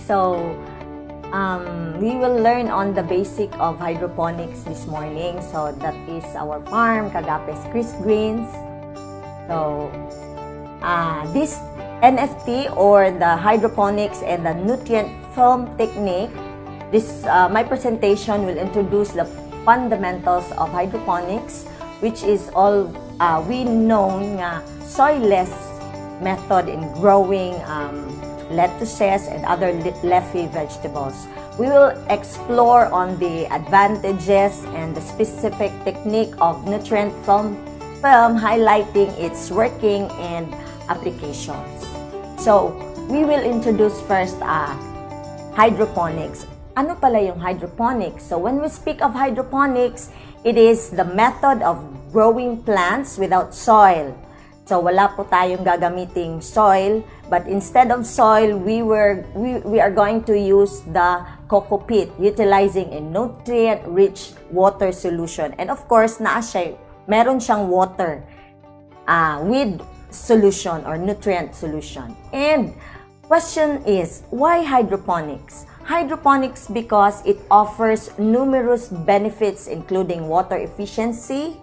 So, we will learn on the basic of hydroponics this morning. So, that is our farm, Cagapes Chris Greens. So, this NFT or the hydroponics and the nutrient film technique, my presentation will introduce the fundamentals of hydroponics, which is all we know nga soilless method in growing lettuces and other leafy vegetables. We will explore on the advantages and the specific technique of nutrient film highlighting its working and applications. So, we will introduce first hydroponics. Ano pala yung hydroponics? So, when we speak of hydroponics, it is the method of growing plants without soil. So, wala po tayong gagamiting soil, but instead of soil, we are going to use the coco peat, utilizing a nutrient-rich water solution. And of course, meron siyang water with solution or nutrient solution. And question is, why hydroponics? Hydroponics because it offers numerous benefits including water efficiency,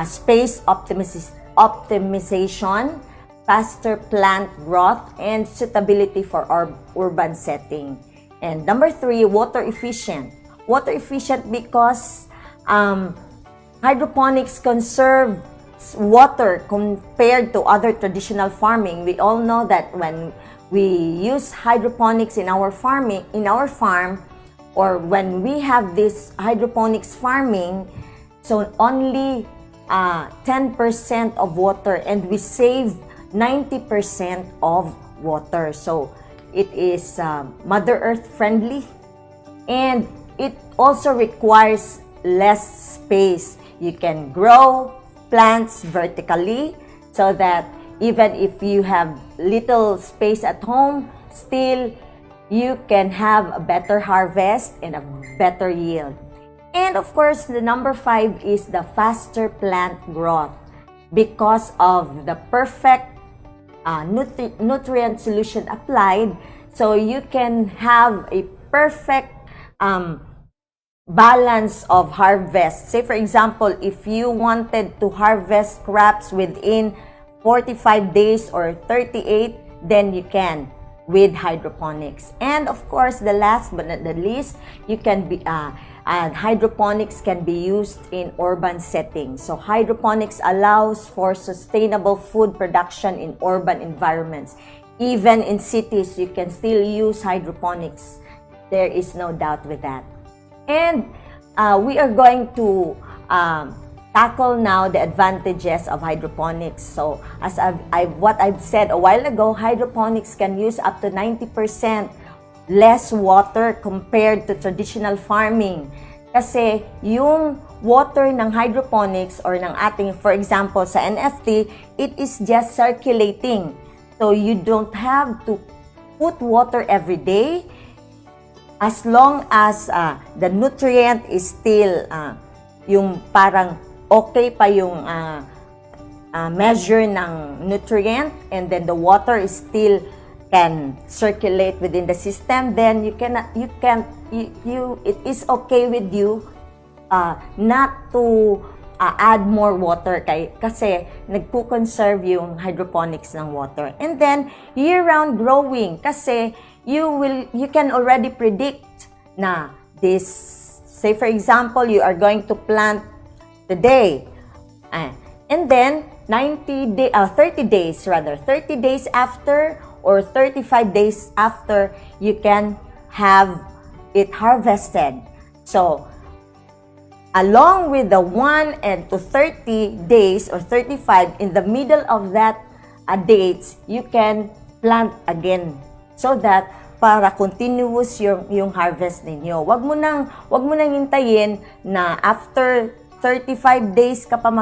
space optimization, faster plant growth, and suitability for our urban setting. And number 3, water efficient. Water efficient because hydroponics conserve water compared to other traditional farming. We all know that when we use hydroponics in our farm, or when we have this hydroponics farming, so only 10% of water, and we save 90% of water. So it is Mother Earth friendly, and it also requires less space. You can grow plants vertically so that even if you have little space at home, still you can have a better harvest and a better yield. And of course, the number 5 is the faster plant growth because of the perfect nutrient solution applied. So you can have a perfect balance of harvest. Say for example, if you wanted to harvest crops within 45 days or 38, then you can with hydroponics. And of course, the last but not the least, you can be hydroponics can be used in urban settings. So hydroponics allows for sustainable food production in urban environments. Even in cities, you can still use hydroponics. There is no doubt with that. And we are going to tackle now the advantages of hydroponics. So, as what I've said a while ago, hydroponics can use up to 90% less water compared to traditional farming. Kasi yung water ng hydroponics or ng ating, for example, sa NFT, it is just circulating. So, you don't have to put water every day as long as the nutrient is still yung parang okay pa yung measure ng nutrient, and then the water is still can circulate within the system, then it is okay with you not to add more water kasi nagpo-conserve yung hydroponics ng water. And then year-round growing kasi you can already predict na this, say for example, you are going to plant today, and then 30 days after or 35 days after, you can have it harvested. So along with the 1 and to 30 days or 35, in the middle of that dates, you can plant again so that para continuous yung harvest ninyo. Wag mo nang hintayin na after 35 days ka pa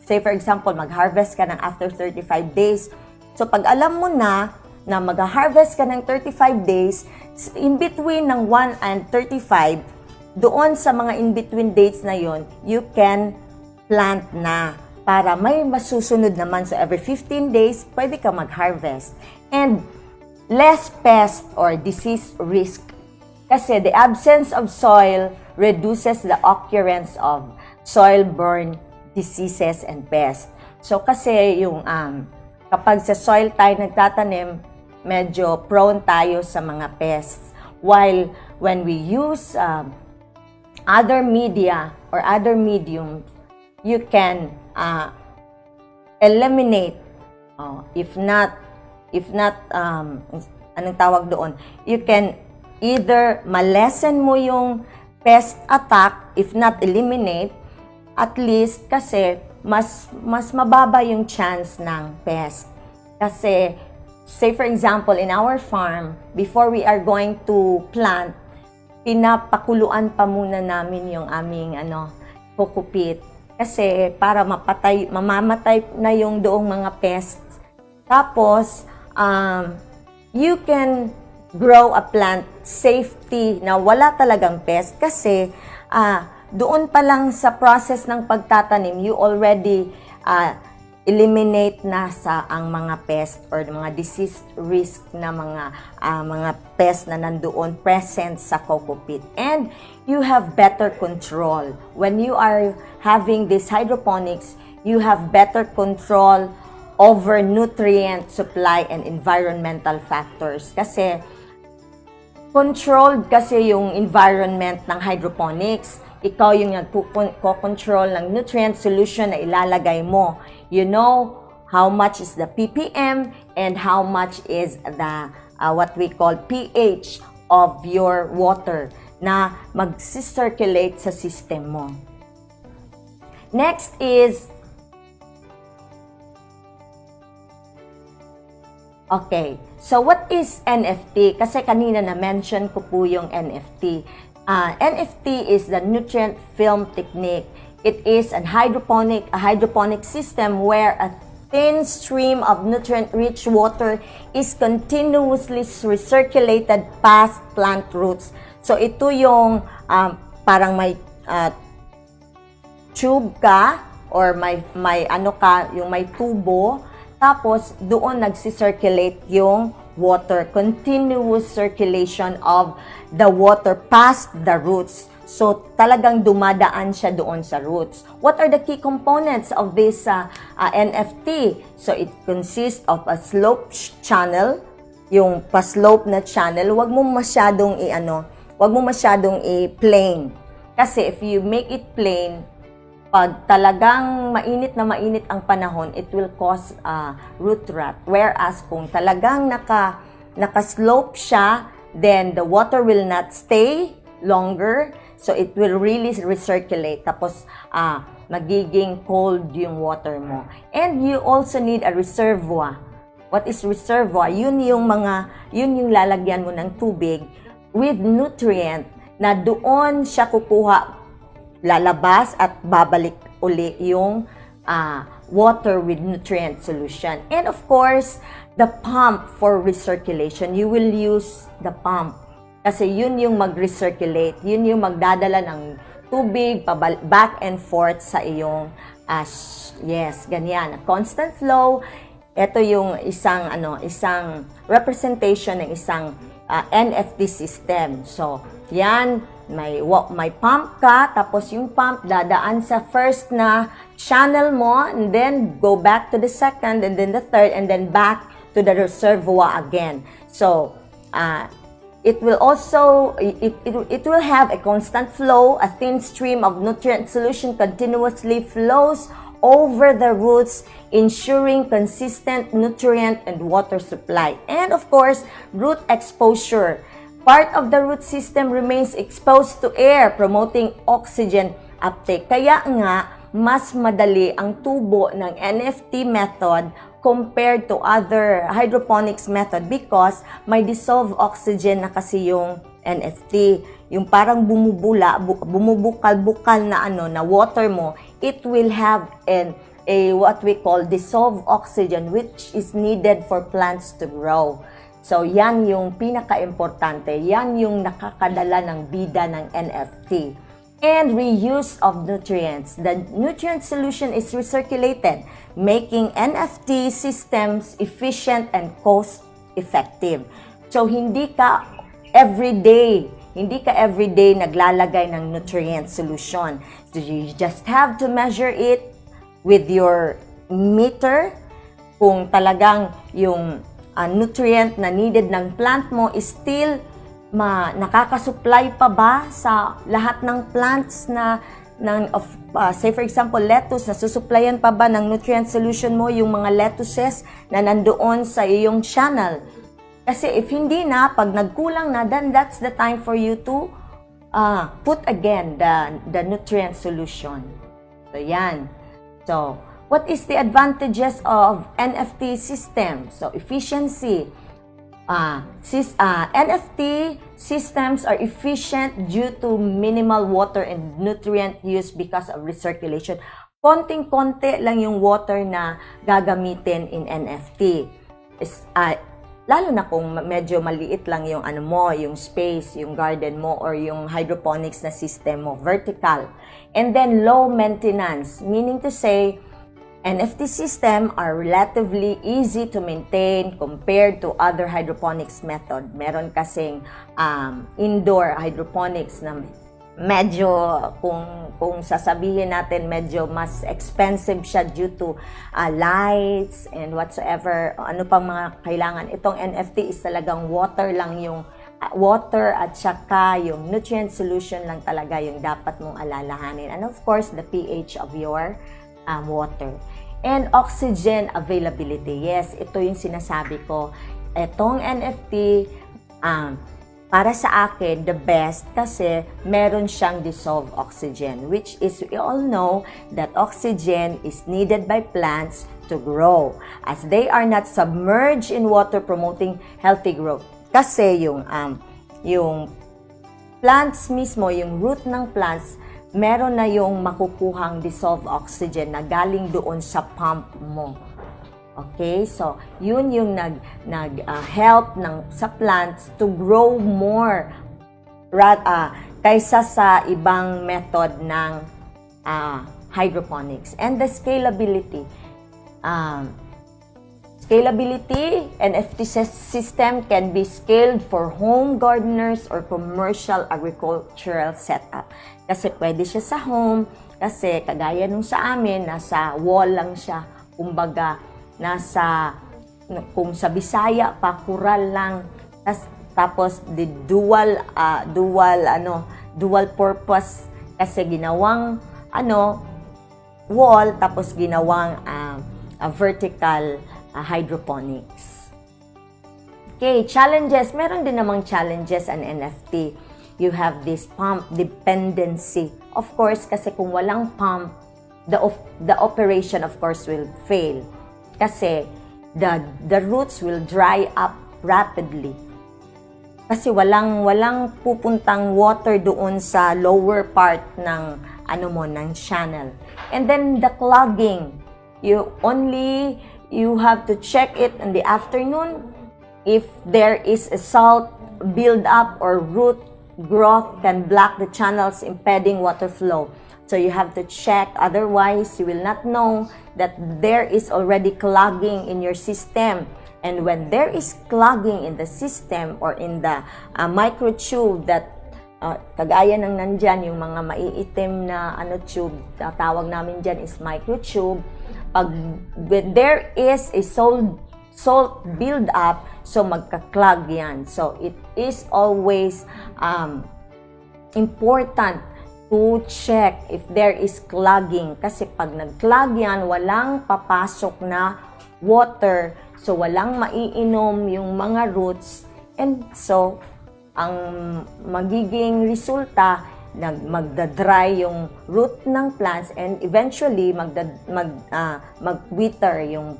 say for example, mag-harvest ka ng after 35 days. So pag alam mo na mag-harvest ka ng 35 days, in between ng 1 and 35, doon sa mga in-between dates na yon, you can plant na para may masusunod naman. So every 15 days, pwede ka mag-harvest. And less pest or disease risk. Kasi the absence of soil reduces the occurrence of soil-borne diseases and pests. So kasi yung kapag sa soil tayo nagtatanim, medyo prone tayo sa mga pests. While when we use other media or other medium, you can eliminate, if not anong tawag doon, you can either malesen mo yung pest attack, if not eliminate, at least kasi mas mababa yung chance ng pest. Kasi, say for example, in our farm, before we are going to plant, pinapakuluan pa muna namin yung aming kukupit. Kasi para mamamatay na yung doong mga pests. Tapos, you can grow a plant safety na wala talagang pest kasi doon pa lang sa process ng pagtatanim, you already eliminate na ang mga pest or mga disease risk na mga pest na nandoon present sa coco peat. And you have better control. When you are having this hydroponics, you have better control over nutrient supply and environmental factors. Kasi controlled kasi yung environment ng hydroponics. Ikaw yung nagko-control ng nutrient solution na ilalagay mo. You know how much is the ppm and how much is the what we call pH of your water na mag-circulate sa system mo. Next is okay. So what is NFT? Kasi kanina na-mention ko po yung NFT. NFT is the nutrient film technique. It is a hydroponic system where a thin stream of nutrient-rich water is continuously recirculated past plant roots. So ito yung parang may tube ka or may yung may tubo, tapos doon nagsi-circulate yung water, continuous circulation of the water past the roots. So, talagang dumadaan siya doon sa roots. What are the key components of this NFT? So, it consists of a slope channel, yung pa-slope na channel. Huwag mo masyadong i-plain. Kasi if you make it plain, pag talagang mainit ang panahon, it will cause root rot. Whereas kung talagang naka-slope siya, then the water will not stay longer. So, it will really recirculate. Tapos, magiging cold yung water mo. And you also need a reservoir. What is reservoir? Yun yung lalagyan mo ng tubig with nutrient na doon siya kukuha, lalabas at babalik uli yung water with nutrient solution. And of course, the pump for recirculation. You will use the pump. Kasi yun yung mag-recirculate, yun yung magdadala ng tubig back and forth sa iyong ganyan, a constant flow. Ito yung isang representation ng isang NFT system. So, yan, may pump ka, tapos yung pump dadaan sa first na channel mo, and then go back to the second, and then the third, and then back to the reservoir again. So, it will also, it will have a constant flow. A thin stream of nutrient solution continuously flows over the roots, ensuring consistent nutrient and water supply. And of course, root exposure. Part of the root system remains exposed to air, promoting oxygen uptake. Kaya nga, mas madali ang tubo ng NFT method compared to other hydroponics method because may dissolved oxygen na kasi yung NFT. Yung parang bumubukal-bukal na water mo, it will have a what we call dissolved oxygen which is needed for plants to grow. So, yan yung pinaka-importante. Yan yung nakakadala ng bida ng NFT. And reuse of nutrients. The nutrient solution is recirculated, making NFT systems efficient and effective. So, hindi ka everyday naglalagay ng nutrient solution. So, you just have to measure it with your meter kung talagang yung nutrient na needed ng plant mo is still nakakasupply pa ba sa lahat ng plants na say for example lettuce, nasusuplayan pa ba ng nutrient solution mo yung mga lettuces na nandoon sa iyong channel? Kasi if hindi na, pag nagkulang na, then that's the time for you to put again the nutrient solution. So yan. So what is the advantages of NFT system? So, efficiency. NFT systems are efficient due to minimal water and nutrient use because of recirculation. Konting-konti lang yung water na gagamitin in NFT. Lalo na kung medyo maliit lang yung yung space, yung garden mo, or yung hydroponics na system mo, vertical. And then low maintenance, meaning to say, NFT system are relatively easy to maintain compared to other hydroponics method. Meron kasing indoor hydroponics na medyo, kung sasabihin natin, medyo mas expensive siya due to lights and whatsoever, ano pang mga kailangan. Itong NFT is talagang water lang yung water at saka yung nutrient solution lang talaga yung dapat mong alalahanin. And of course, the pH of your water. And oxygen availability. Yes, ito yung sinasabi ko. Itong NFT, para sa akin, the best kasi meron siyang dissolved oxygen, which is, we all know that oxygen is needed by plants to grow as they are not submerged in water, promoting healthy growth. Kasi yung plants mismo, yung root ng plants, meron na yung makukuhang dissolved oxygen na galing doon sa pump mo. Okay? So, yun yung help sa plants to grow more kaysa sa ibang method ng hydroponics. And the scalability. NFT system can be scaled for home gardeners or commercial agricultural setup. Kasi pwede siya sa home, kasi kagaya nung sa amin, nasa wall lang siya. Kumbaga, kung sa Bisaya, pakural lang. Tapos, the dual purpose. Kasi ginawang, wall, tapos ginawang vertical hydroponics. Okay, challenges. Meron din namang challenges an NFT. You have this pump dependency. Of course, kasi kung walang pump, the operation of course will fail. Kasi the roots will dry up rapidly. Kasi walang pupuntang water doon sa lower part ng ng channel. And then the clogging. You have to check it in the afternoon if there is a salt build-up or root growth can block the channels impeding water flow. So you have to check, otherwise you will not know that there is already clogging in your system. And when there is clogging in the system or in the microtube that kagaya ng nandyan, yung mga maiitim na tube, tawag namin dyan is microtube. When there is a salt build up, so magka-clog yan. So it is always important to check if there is clogging. Kasi pag nag-clog yan, walang papasok na water, so walang maiinom yung mga roots. And so, ang magiging resulta, magda-dry yung root ng plants and eventually mag-wither yung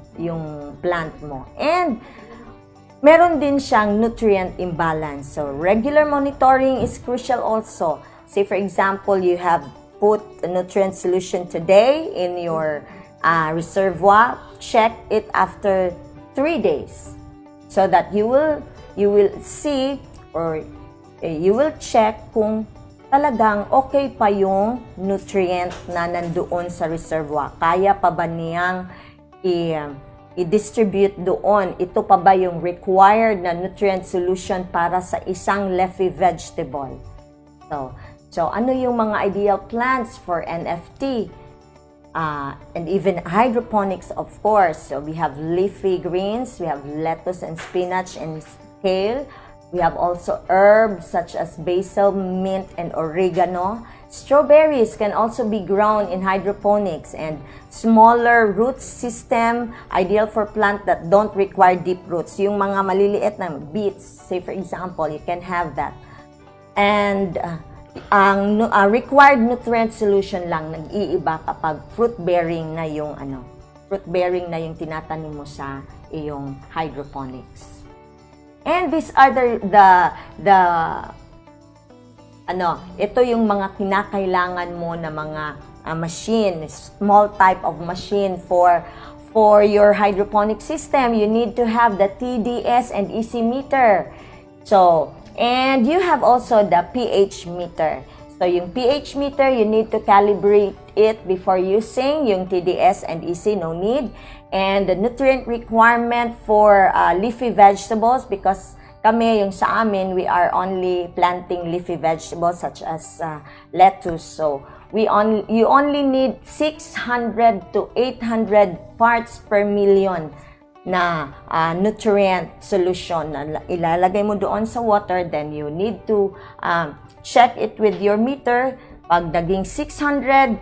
plant mo. And meron din siyang nutrient imbalance. So regular monitoring is crucial also. Say for example, you have put a nutrient solution today in your reservoir, check it after 3 days so that you will see or you will check kung talagang okay pa yung nutrient na nandoon sa reservoir. Kaya pa ba niyang i-distribute doon. Ito pa ba yung required na nutrient solution para sa isang leafy vegetable? So ano yung mga ideal plants for NFT? And even hydroponics, of course. So we have leafy greens, we have lettuce and spinach and kale. We have also herbs such as basil, mint, and oregano. Strawberries can also be grown in hydroponics, and smaller root system, ideal for plant that don't require deep roots. Yung mga maliliit na beets, say for example, you can have that. And ang required nutrient solution lang nag-iiba kapag fruit-bearing na yung fruit-bearing na yung tinatanim mo sa iyong hydroponics. And these are ito yung mga kinakailangan mo na mga machine, small type of machine for your hydroponic system. You need to have the TDS and EC meter. So, and you have also the pH meter. So, yung pH meter, you need to calibrate it before using. Yung TDS and EC, no need. And the nutrient requirement for leafy vegetables, because kami, yung sa amin, we are only planting leafy vegetables such as lettuce. So, you only need 600 to 800 parts per million na nutrient solution na ilalagay mo doon sa water. Then you need to check it with your meter. Pag naging 600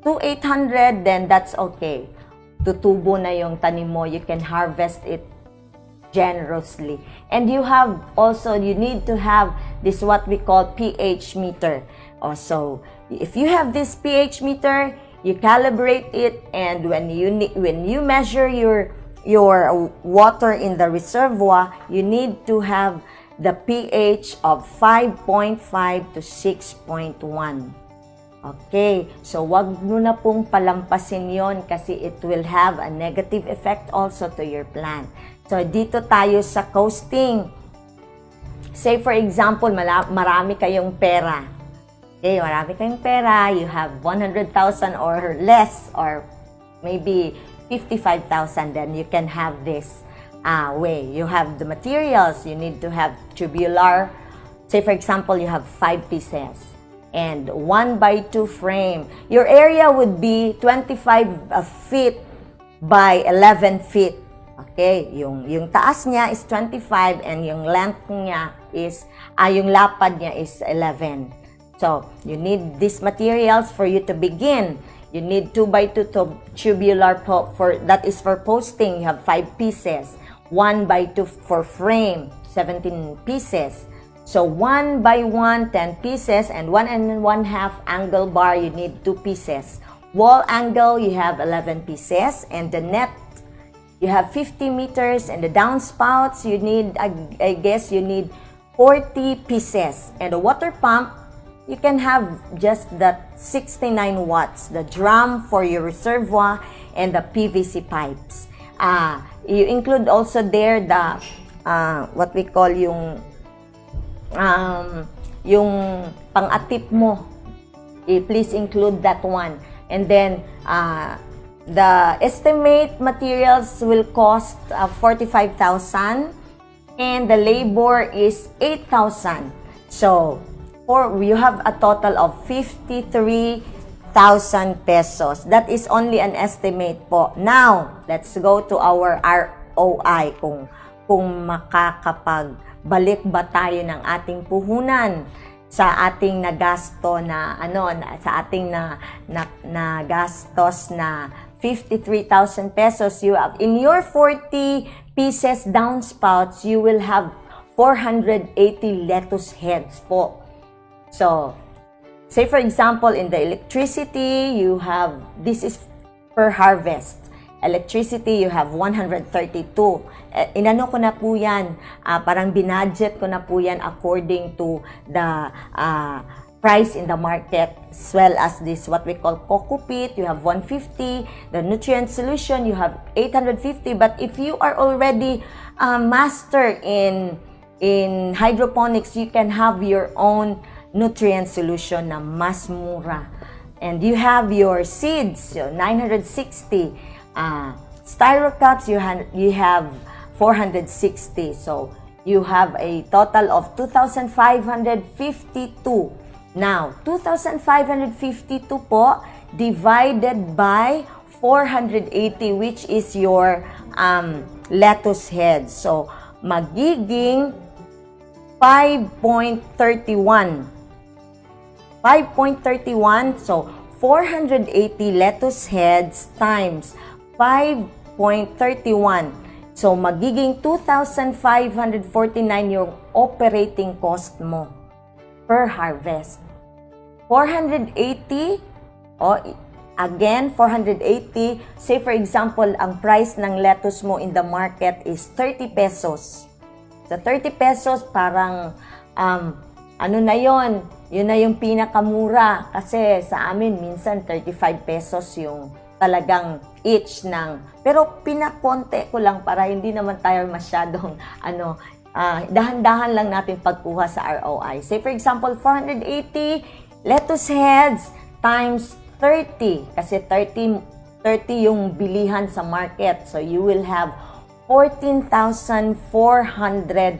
to 800, then that's okay. Tutubo na yung tanim mo. You can harvest it generously. And you need to have this what we call pH meter. So, if you have this pH meter, you calibrate it, and when you measure your water in the reservoir, you need to have the pH of 5.5 to 6.1. Okay, so wag mo na pong palampasin yon kasi it will have a negative effect also to your plant. So, dito tayo sa costing. Say, for example, marami kayong pera. Okay, marami kayong pera. You have 100,000 or less, or maybe 55,000. Then you can have this way. You have the materials. You need to have tubular. Say, for example, you have 5 pieces. And 1x2 frame. Your area would be 25 feet by 11 feet. Okay, yung taas niya is 25 and yung length niya is, yung lapad niya is 11. So, you need these materials for you to begin. You need 2x2 tubular that is for posting. You have 5 pieces. 1x2 for frame, 17 pieces. So, 1x1, 10 pieces, and 1 1/2 angle bar, you need 2 pieces. Wall angle, you have 11 pieces, and the net, you have 50 meters, and the downspouts, you need, I guess, you need 40 pieces. And the water pump, you can have just that 69 watts, the drum for your reservoir, and the PVC pipes. You include also there the, what we call yung pang-atip mo. Please include that one. And then, the estimate materials will cost 45,000 and the labor is 8,000. So, you have a total of 53,000 pesos. That is only an estimate po. Now, let's go to our ROI kung makakapagbalik ba tayo ng ating puhunan sa ating nagasto na sa ating nagastos na 53,000 pesos. You have in your 40 pieces downspouts, you will have 480 lettuce heads po. So, say for example, in the electricity, you have, this is per harvest. Electricity, you have 132. Inano ko na po yan, parang binudget ko na po yan according to the price in the market, as well as this, what we call coco peat, you have 150. The nutrient solution, you have 850. But if you are already master in hydroponics, you can have your own nutrient solution na mas mura. And you have your seeds, so 960. styro cups, you have 460. So, you have a total of 2,552. Now, 2,552 po divided by 480, which is your lettuce heads. So, magiging 5.31. 5.31. So, 480 lettuce heads times 5.31. So, magiging 2,549 yung operating cost mo per harvest. 480, again, 480, say for example, ang price ng lettuce mo in the market is 30 pesos. Sa 30 pesos, parang, ano na yon? Yun na yung pinakamura. Kasi sa amin, minsan 35 pesos yung talagang each ng. Pero pinakonte ko lang para hindi naman tayo masyadong, dahan-dahan lang natin pagkuha sa ROI. Say for example, 480 lettuce heads times 30. Kasi 30 yung bilihan sa market. So, you will have 14,400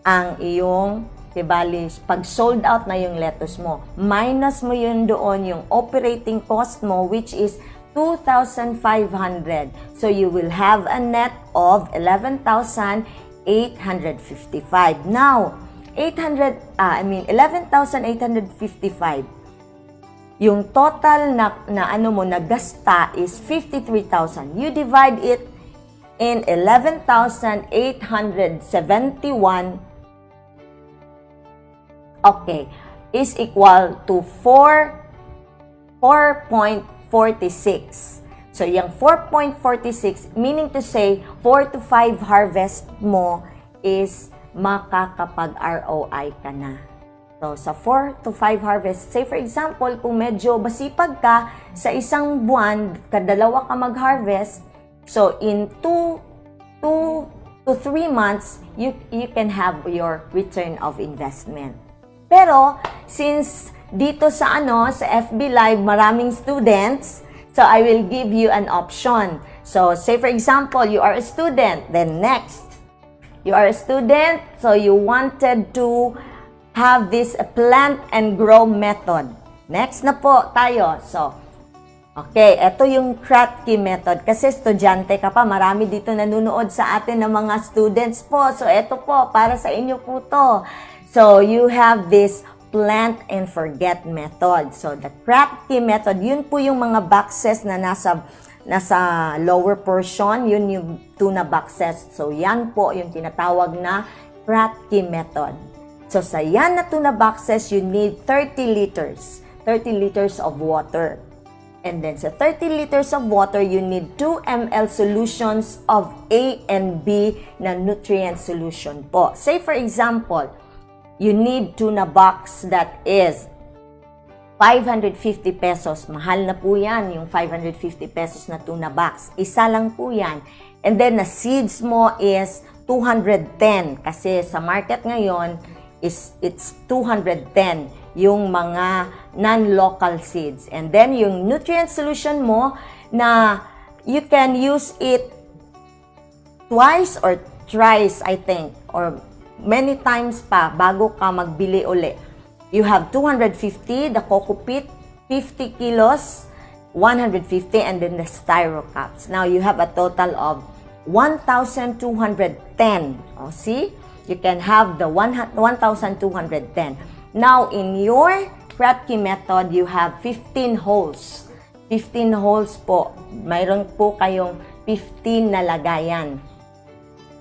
ang iyong bali, pag sold out na yung lettuce mo. Minus mo yun doon yung operating cost mo, which is 2,500. So, you will have a net of 11,855. Now, 11,855. Yung total na nagasta is 53,000. You divide it in 11,871, okay, is equal to 4.46. So, yung 4.46, meaning to say, 4 to 5 harvest mo is makakapag-ROI ka na. So, sa 4 to 5 harvest, say for example, kung medyo masipag ka, sa isang buwan, kadalawa ka mag-harvest, so, in 2 to 3 months, you can have your return of investment. Pero, since dito sa FB Live, maraming students, so I will give you an option. So, say for example, you are a student, then next, you are a student, so you wanted to have this plant and grow method. Next na po tayo. So, okay, ito yung Kratky method. Kasi estudyante ka pa, marami dito nanonood sa atin ng mga students po. So, ito po, para sa inyo po to. So, you have this plant and forget method. So, the Kratky method, yun po yung mga boxes na nasa lower portion, yun yung tuna boxes. So, yan po yung tinatawag na Kratky method. So, sa yan na tuna boxes, you need 30 liters. 30 liters of water. And then, sa 30 liters of water, you need 2 ml solutions of A and B na nutrient solution po. Say, for example, you need tuna box that is 550 pesos. Mahal na po yan, yung 550 pesos na tuna box. Isa lang po yan. And then, the seeds mo is 210. Kasi sa market ngayon, it's 210 yung mga non-local seeds. And then, yung nutrient solution mo na you can use it twice or thrice, I think, or many times pa bago ka magbili uli. You have 250, the coco peat, 50 kilos, 150, and then the styro cups. Now, you have a total of 1,210. Oh, see? You can have the 1,210. Now, in your Kratky method, you have 15 holes. 15 holes po. Mayroon po kayong 15 na lagayan.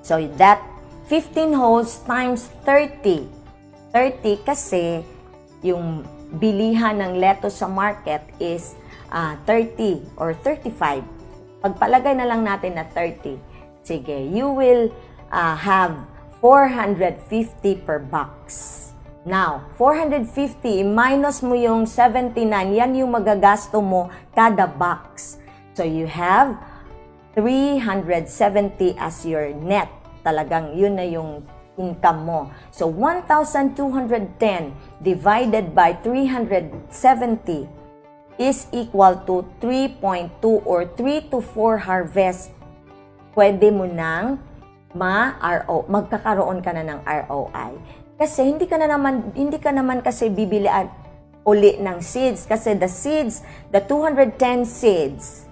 So, that 15 holes times 30. 30 kasi yung bilihan ng lettuce sa market is 30 or 35. Pagpalagay na lang natin na 30. Sige, you will have 450 per box. Now, 450 minus mo yung 79, yan yung magagasto mo kada box. So, you have 370 as your net. Talagang yun na yung income mo. So, 1,210 divided by 370 is equal to 3.2 or 3 to 4 harvest pwede mo nang magkakaroon ka na ng ROI. Kasi hindi ka naman kasi bibili uli ng seeds kasi the 210 seeds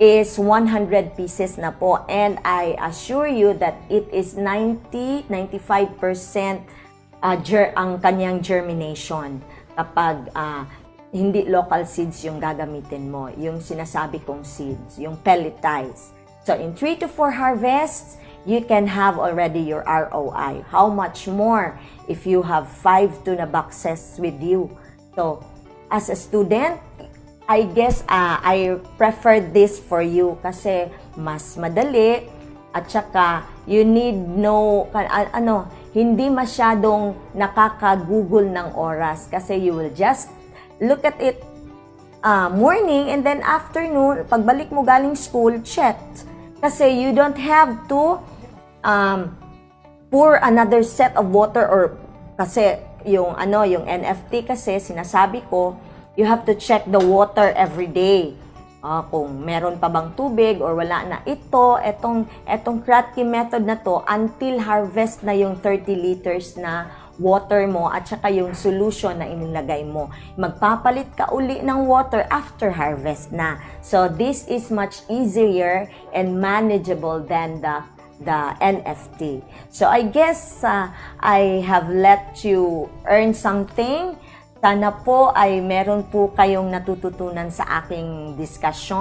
is 100 pieces na po, and I assure you that it is 95% ang kanyang germination kapag hindi local seeds yung gagamitin mo, yung sinasabi kong seeds, yung pelletized. So in 3 to 4 harvests, you can have already your ROI. How much more if you have 5 tuna boxes with you? So, as a student, I guess I prefer this for you kasi mas madali at saka you need hindi masyadong nakaka-google ng oras kasi you will just look at it morning and then afternoon, pagbalik mo galing school, check. Kasi you don't have to pour another set of water or kasi yung NFT kasi sinasabi ko, you have to check the water every day. Kung meron pa bang tubig or wala na. Etong Kratky method na to until harvest na yung 30 liters na water mo at saka yung solution na inilagay mo. Magpapalit ka uli ng water after harvest na. So this is much easier and manageable than the NFT. So I guess I have let you earn something. Sana po ay meron po kayong natututunan sa aking discussion.